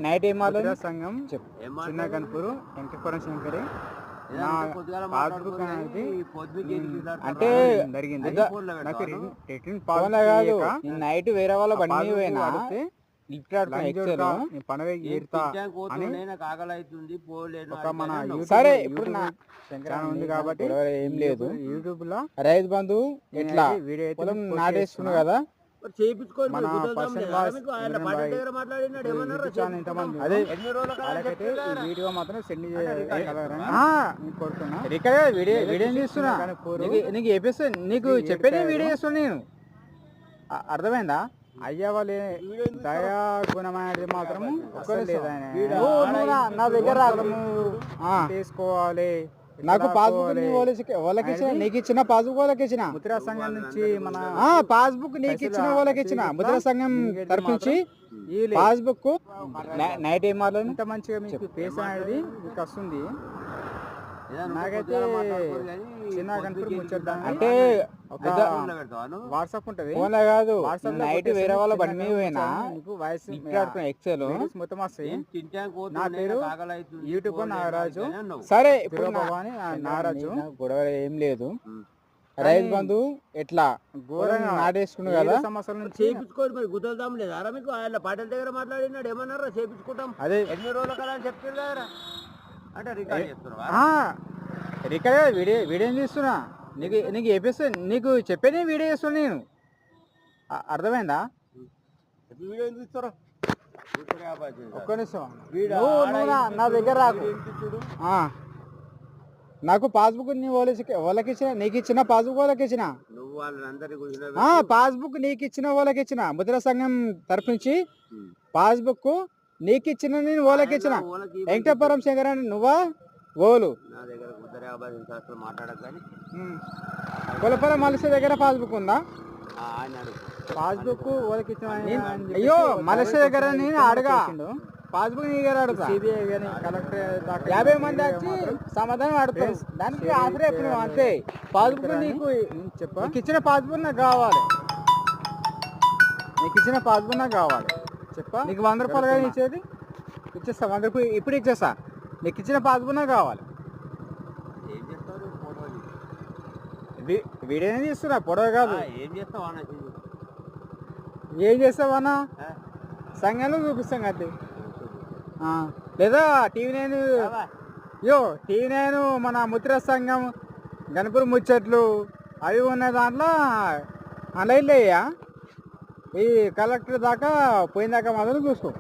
Night ఏం సంఘం చిన్న గన్పూరు వెంకటపురం శంకరి పాస్బుక్ అనేది అంటే జరిగింది. నాకు రిటర్న్ కాదు, నైట్ వేరే వాళ్ళ బండి పోయినా సరే ఇప్పుడు ఉంది కాబట్టి ఏం లేదు. యూట్యూబ్ లో రైతు బంధు ఎట్లా వీడియో నాటేసుకున్నావు కదా, అదే వీడియో మాత్రం సెండ్ కోరుతున్నా. ఇక్కడ వీడియో తీస్తున్నా, నీకు చెప్పేస్తే నీకు చెప్పేది వీడియో చేస్తున్నా నేను. అర్థమైందా? అయ్యా వాళ్ళు దయా గుణమైనది మాత్రం నా దగ్గర తీసుకోవాలి. నాకు పాస్బుక్ వాళ్ళకి ఇచ్చిన, నీకు ఇచ్చిన పాస్బుక్ వాళ్ళకి ఇచ్చిన. ముద్రా సంఘం నుంచి మన పాస్బుక్ నీకు ఇచ్చిన వాళ్ళకి ఇచ్చిన. ముద్రా సంఘం తరఫు నుంచి పాస్బుక్ నైట్ ఏం ఇంత మంచిగా మీకు పేస్ అనేది మీకు వస్తుంది. నాకైతే చిన్న కనుక ముచ్చద్దాం అంటే వాట్సాప్ ఉంటది, కాదు నైట్ వేరే వాళ్ళ బండి మీద పోయినా వాయిస్ ఎక్సెల్ మొత్తం వస్తాయి. నా పేరు యూట్యూబ్ నాగరాజు. సరే భవాని నాగరాజు. గొడవ ఏం లేదు. రైతు బంధు ఎట్లా ఘోరంగా నాటేసుకున్నావు కదా, సంవత్సరాల నుంచి చేయించుకోండి. మరి గుద్దలుదాం లేదా మీకు? ఆయన పాటల దగ్గర మాట్లాడినాడు, ఏమన్నారా చేయించుకుంటాం అదే ఎన్ని రోజుల కదా అని చెప్తారు కదా. అంటే రికార్డ్ చేస్తున్నావా? రికార్డ్ వీడియో తీస్తున్నా, నీకు చెప్పేస్తే నీకు చెప్పేది వీడియో చేస్తున్నా నేను. అర్థమైందా? వీడియో ఎందుకు ఇస్తారా? ఒక్క నిమిషం, నా దగ్గర రాకు. నాకు పాస్బుక్ వాళ్ళకి ఇచ్చిన, నీకు ఇచ్చిన పాస్బుక్ వాళ్ళకి ఇచ్చిన. నువ్వు వాళ్ళందరికీ పాస్బుక్ నీకు ఇచ్చిన వాళ్ళకి ఇచ్చిన. ముద్రా సంఘం తరఫు నుంచి పాస్బుక్ నీకు ఇచ్చిన, నేను వాళ్ళకి ఇచ్చిన. వెంకటపురం శంకర్ అని నువ్వా ఓలు నా దగ్గర మాట్లాడక కానీ కొలపల మలస దగ్గర పాస్బుక్ ఉందా? పాస్బుక్ వాళ్ళకి ఇచ్చిన. అయ్యో మలస దగ్గర నేను అడగా, పాస్బుక్ నీ దగ్గర అడుగుతా. సిబిఐ కానీ కలెక్టర్ 50 మంది వచ్చి సమాధానం అడుగుతాం, దానికి ఆన్సర్ చెప్పిన అంతే. పాస్బుక్ నీకు ఇచ్చిన పాస్బుక్ నాకు కావాలి, నీకు ఇచ్చిన పాస్బుక్ నాకు కావాలి. చెప్పా, నీకు 100 రూపాయలు కానీ ఇచ్చేది ఇచ్చేస్తా. 100 రూపాయలు ఇప్పుడు ఇచ్చేస్తా. నీకు ఇచ్చిన పాస్బుక్ నాకు కావాలి. ఏం చేస్తారు? వీడియో తీస్తున్నా, పొడవ కాదు. ఏం చేస్తావు? ఏం చేస్తావన్నా? సంఘంలో చూపిస్తాం కదా, లేదా టీవీ9 టీవీ9 మన ముద్రా సంఘం గణపూర్ ముచ్చట్లు అవి ఉన్న దాంట్లో ఆన్లైన్లో ఈ కలెక్టర్ దాకా పోయిన దాకా మాత్రం చూసుకో.